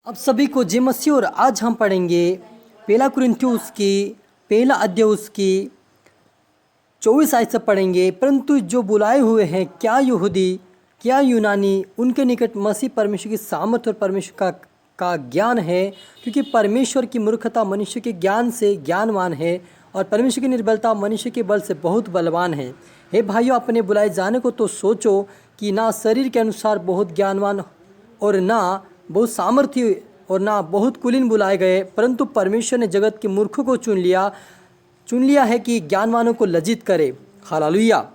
अब सभी को जय मसीह। और आज हम पढ़ेंगे पहला कुरिन्थियोस की पहला अध्याय उसकी 24 आयत से पढ़ेंगे। परंतु जो बुलाए हुए हैं, क्या यहूदी क्या यूनानी, उनके निकट मसीह परमेश्वर की सामर्थ और परमेश्वर का ज्ञान है, क्योंकि परमेश्वर की मूर्खता मनुष्य के ज्ञान से ज्ञानवान है और परमेश्वर की निर्बलता मनुष्य के बल से बहुत बलवान है। हे भाइयों, अपने बुलाए जाने को तो सोचो कि ना शरीर के अनुसार बहुत ज्ञानवान और ना बहुत सामर्थ्य और ना बहुत कुलीन बुलाए गए, परंतु परमेश्वर ने जगत के मूर्खों को चुन लिया है कि ज्ञानवानों को लज्जित करे। हालेलुया।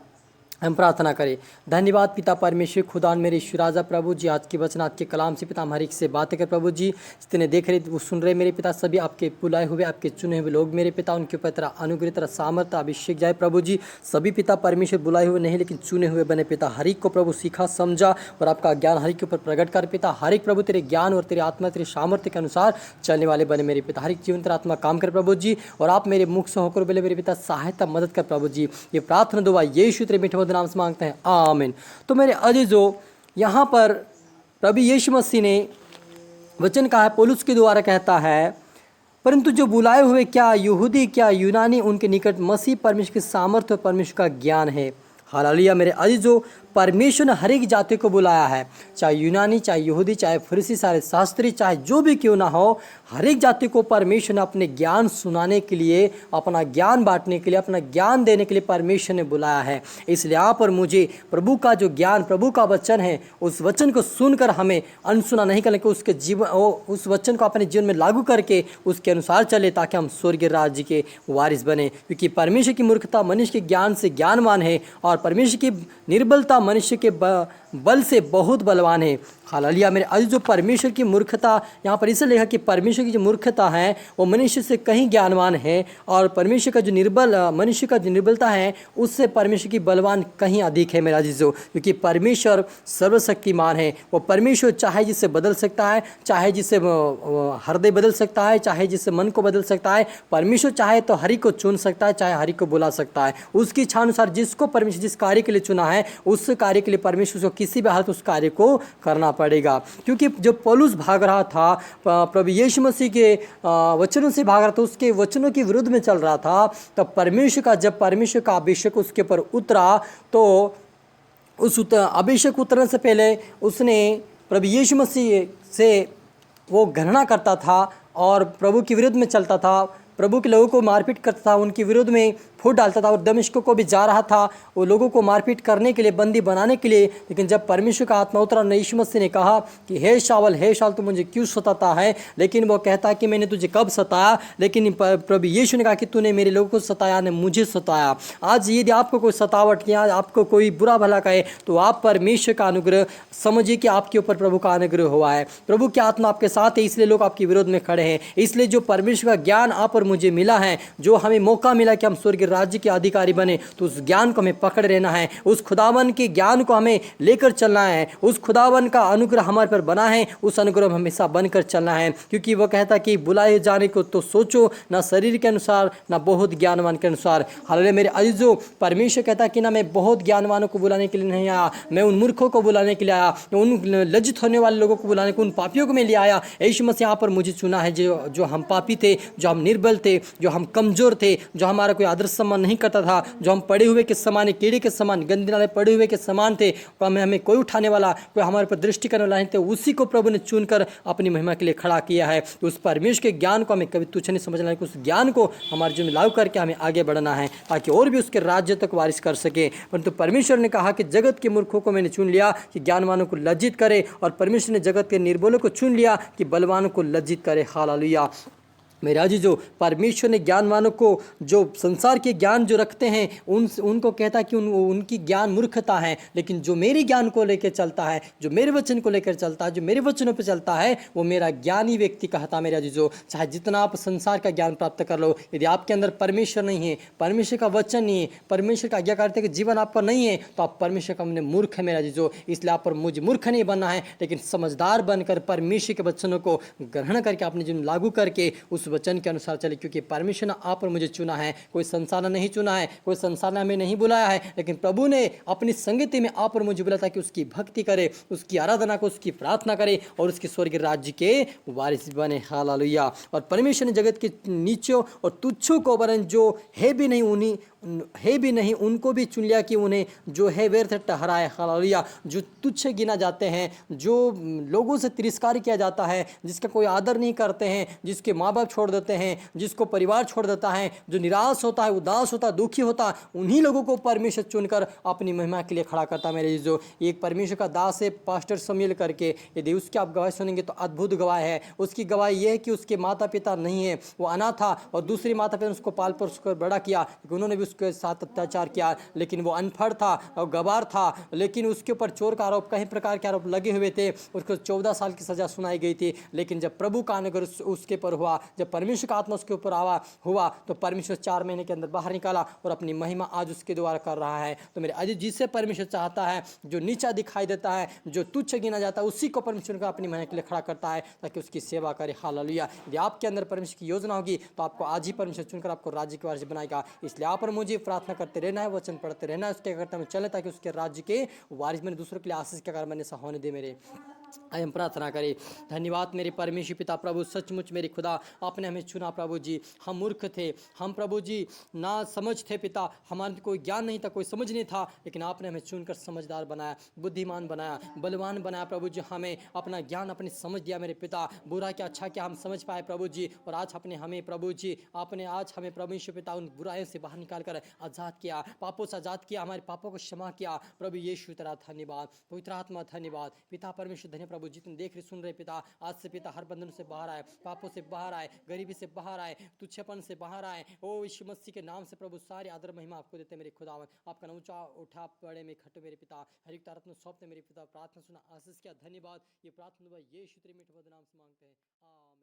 हम प्रार्थना करें। धन्यवाद पिता परमेश्वर खुदा मेरे ईश्वर राजा प्रभु जी, आज के वचन आज के कलाम से पिता हमारे से बातें कर प्रभु जी, जितने देख रहे वो सुन रहे मेरे पिता, सभी आपके बुलाए हुए आपके चुने हुए लोग मेरे पिता, उनके ऊपर तेरा अनुग्रह तेरा सामर्थ्य अभिषेक जाए प्रभु जी। सभी पिता परमेश्वर बुलाए हुए नहीं लेकिन चुने हुए बने पिता, हर एक को प्रभु सीखा समझा और आपका ज्ञान हर एक के ऊपर प्रकट कर पिता। हर एक प्रभु तेरे ज्ञान और तेरे आत्मा तेरे सामर्थ्य के अनुसार चलने वाले बने मेरे पिता। हर एक जीवन तेरा आत्मा काम कर प्रभु जी, और आप मेरे मुख से होकर बोले मेरे पिता सहायता मदद कर प्रभु जी। ये प्रार्थना दुआ यीशु तेरे मीठे नाम से मांगते हैं, आमीन। तो मेरे अजीजों, यहाँ पर प्रभु यीशु मसीह ने वचन कहा है, पौलुस के द्वारा कहता है, परंतु जो बुलाए हुए क्या यहूदी क्या यूनानी, उनके निकट मसीह परमेश्वर की सामर्थ्य और परमेश्वर का ज्ञान है। हालेलुया। मेरे अजीजों, परमेश्वर ने हर एक जाति को बुलाया है, चाहे यूनानी चाहे यहूदी चाहे फरीसी सारे शास्त्री चाहे जो भी क्यों ना हो, हर एक जाति को परमेश्वर ने अपने ज्ञान सुनाने के लिए, अपना ज्ञान बांटने के लिए, अपना ज्ञान देने के लिए परमेश्वर ने बुलाया है। इसलिए यहाँ पर मुझे प्रभु का जो ज्ञान, प्रभु का वचन है, उस वचन को सुनकर हमें अनसुना नहीं करने, उसके जीवन उस वचन को अपने जीवन में लागू करके उसके अनुसार चले, ताकि हम स्वर्गीय राज्य के वारिस बने। क्योंकि परमेश्वर की मूर्खता मनुष्य के ज्ञान से ज्ञानवान है और परमेश्वर की निर्बलता मनुष्य के बल से बहुत बलवान है। हालेलुया। मेरे आज जो परमेश्वर की मूर्खता यहाँ पर इसलिए लिखा कि परमेश्वर की जो मूर्खता है वो मनुष्य से कहीं ज्ञानवान है, और परमेश्वर का जो मनुष्य का जो निर्बलता है उससे परमेश्वर की बलवान कहीं अधिक है। मेरा अजीजों, क्योंकि परमेश्वर सर्वशक्तिमान है। वो परमेश्वर चाहे जिससे बदल सकता है, चाहे जिससे हृदय बदल सकता है, चाहे जिससे मन को बदल सकता है। परमेश्वर चाहे तो हरि को चुन सकता है, चाहे हरि को बुला सकता है। उसकी इच्छा अनुसार जिसको परमेश्वर जिस कार्य के लिए चुना है, उस कार्य के लिए परमेश्वर को किसी भी हालत उस कार्य को करना पड़ेगा। क्योंकि जब पौलुस भाग रहा था, प्रभु यीशु मसीह के वचनों से भाग रहा था, उसके वचनों के विरुद्ध में चल रहा था, तब जब परमेश्वर का अभिषेक उसके ऊपर उतरा, तो उस अभिषेक उतरने से पहले उसने प्रभु यीशु मसीह से वो घृणा करता था और प्रभु के विरुद्ध में चलता था, प्रभु के लोगों को मारपीट करता था, उनके विरुद्ध में फूट डालता था, और दमिश्क को भी जा रहा था वो लोगों को मारपीट करने के लिए, बंदी बनाने के लिए। लेकिन जब परमेश्वर का आत्मा उतरा, यीशु मसीह ने कहा कि हे शाऊल तू मुझे क्यों सताता है, लेकिन वो कहता है कि मैंने तुझे कब सताया, लेकिन प्रभु यीशु ने कहा कि तूने मेरे लोगों को सताया, ने मुझे सताया। आज यदि आपको कोई सतावट या आपको कोई बुरा भला कहे, तो आप परमेश्वर का अनुग्रह समझिए कि आपके ऊपर प्रभु का अनुग्रह हुआ है, प्रभु की आत्मा आपके साथ है, इसलिए लोग आपके विरोध में खड़े हैं। इसलिए जो परमेश्वर का ज्ञान आप और मुझे मिला है, जो हमें मौका मिला कि हम स्वर्ग राज्य के अधिकारी बने, तो उस ज्ञान को हमें पकड़ रहना है, उस खुदावन के ज्ञान को हमें लेकर चलना है। उस खुदावन का अनुग्रह हमारे पर बना है, उस अनुग्रह में हमेशा बनकर चलना है। क्योंकि वो कहता कि बुलाए जाने को तो सोचो, ना शरीर के अनुसार ना बहुत ज्ञानवान के अनुसार। हालेलुया। मेरे अजीजों, परमेश्वर कहता कि ना मैं बहुत ज्ञानवानों को बुलाने के लिए नहीं आया, मैं उन मूर्खों को बुलाने के लिए आया, उन लज्जित होने वाले लोगों को बुलाने को, उन पापियों को मैं ले आया। यीशु मसीह यहाँ पर मुझे चुना है, जो हम पापी थे, जो हम निर्बल थे, जो हम कमजोर थे, जो हमारा कोई आदर सम्मान नहीं करता था, जो हम पड़े हुए के समान, कीड़े के समान, गंदे नाले पड़े हुए के समान थे, हमें कोई उठाने वाला, कोई हमारे पर दृष्टि करने वाला नहीं थे, उसी को प्रभु ने चुनकर अपनी महिमा के लिए खड़ा किया है। तो उस परमेश्वर के ज्ञान को हमें कभी तुच्छ नहीं समझना है, उस ज्ञान को हमारे जीवन में लागू करके हमें आगे बढ़ना है, ताकि और भी उसके राज्य तक वारिस कर सके। परंतु परमेश्वर ने कहा कि जगत के मूर्खों को मैंने चुन लिया कि ज्ञानवानों को लज्जित करे, और परमेश्वर ने जगत के निर्बलों को चुन लिया कि बलवानों को लज्जित करे। हालेलुया। मेरे अजीजों, परमेश्वर ने ज्ञानवानों को, जो संसार के ज्ञान जो रखते हैं, उनको कहता है कि उनकी ज्ञान मूर्खता है, लेकिन जो मेरे ज्ञान को लेकर चलता है, जो मेरे वचन को लेकर चलता है, जो मेरे वचनों पर चलता है, वो मेरा ज्ञानी व्यक्ति कहता है। मेरे अजीजों, चाहे जितना आप संसार का ज्ञान प्राप्त कर लो, यदि आपके अंदर परमेश्वर नहीं है, परमेश्वर का वचन नहीं है, परमेश्वर का आज्ञाकारिता का जीवन आप पर नहीं है, तो आप परमेश्वर का हमने मूर्ख है। मेरे अजीजों, इसलिए आप पर मुझे मूर्ख नहीं बनना है, लेकिन समझदार बनकर परमेश्वर के वचनों को ग्रहण करके अपने जीवन लागू करके उस वचन के अनुसार चले, क्योंकि परमेश्वर ने आप और मुझे चुना है, कोई संसार ने नहीं चुना है, कोई संसार ने हमें नहीं बुलाया है, लेकिन प्रभु ने अपनी संगति में आप और मुझे बुलाया ताकि उसकी भक्ति करे, उसकी आराधना को, उसकी प्रार्थना करे और उसके स्वर्गीय राज्य के वारिस बने। हालेलुया। और परमेश्वर ने जगत के नीचों और तुच्छों को वरन जो है भी नहीं उनको भी चुन लिया कि उन्हें जो है व्यर्थ ठहराए। हालेलुया। जो तुच्छ गिना जाते हैं, जो लोगों से तिरस्कार किया जाता है, जिसका कोई आदर नहीं करते हैं, जिसके माँ बाप छोड़ देते हैं, जिसको परिवार छोड़ देता है, जो निराश होता है, उदास होता है, दुखी होता है, उन्हीं लोगों को परमेश्वर चुनकर अपनी महिमा के लिए खड़ा करता है। मेरे जो एक परमेश्वर का दास है पास्टर शमूएल करके, यदि उसकी आप गवाही सुनेंगे तो अद्भुत गवाही है। उसकी गवाही यह है कि उसके माता पिता नहीं है, वो अनाथ था और दूसरी माता पिता ने उसको पाल पोस कर बड़ा किया, उन्होंने भी उसके साथ अत्याचार किया, लेकिन वो अनपढ़ था और गवार था, लेकिन उसके ऊपर चोर का आरोप, कई प्रकार के आरोप लगे हुए थे। उसको 14 साल की सजा सुनाई गई थी, लेकिन जब प्रभु का अनुग्रह उसके ऊपर हुआ, जब परमेश्वर का आत्मा उसके ऊपर हुआ तो परमेश्वर 4 महीने के अंदर बाहर निकाला और अपनी महिमा आज उसके द्वारा कर रहा है। तो मेरे अजीज, जिसे परमेश्वर चाहता है, जो नीचा दिखाई देता है, जो तुच्छ गिना जाता है, उसी को परमेश्वर का अपनी महिमा के लिए खड़ा करता है ताकि उसकी सेवा करे। हालेलुया। यदि आपके अंदर परमेश्वर की योजना होगी तो आपको आज ही परमेश्वर चुनकर आपको राज्य के वारिस बनाएगा। इसलिए आप और मुझे प्रार्थना करते रहना है, वचन पढ़ते रहना है, उसके करते में चले ताकि उसके राज्य के वारिस बने, दूसरों के लिए आशीष का कारण बनने से होने दे। मेरे आइए हम प्रार्थना करें। धन्यवाद मेरे परमेश्वर पिता प्रभु, सचमुच मेरे खुदा आपने हमें चुना प्रभु जी। हम मूर्ख थे, हम प्रभु जी ना समझ थे पिता, हमारे कोई ज्ञान नहीं था, कोई समझ नहीं था, लेकिन आपने हमें चुनकर समझदार बनाया, बुद्धिमान बनाया, बलवान बनाया प्रभु जी। हमें अपना ज्ञान, अपनी समझ दिया मेरे पिता, बुरा क्या अच्छा क्या हम समझ पाए प्रभु जी। और आज आपने हमें प्रभु जी, आपने आज हमें परमेश्वर पिता उन बुराइयों से बाहर निकाल कर आज़ाद किया, पापों से आज़ाद किया, हमारे पापों को क्षमा किया प्रभु यीशु तेरा धन्यवाद। पवित्र आत्मा धन्यवाद पिता परमेश्वर, धन्य प्रभु जितने देख रहे सुन रहे पिता, आज से पिता हर बंधन से बाहर आए, पापों से बाहर आए, गरीबी से बाहर आए, तुच्छपन से बाहर आए। ओ यीशु मसीह के नाम से प्रभु सारे आदर महिमा आपको देते मेरे खुदावन। आपका नाम ऊंचा उठा पड़े में खट मेरे पिता, हर एक तारत में सौंपते मेरे पिता, प्रार्थना सुना आशीष किया। धन्यवाद। ये प्रार्थना यीशु तेरे मीठे नाम से मांगते हैं, आमीन।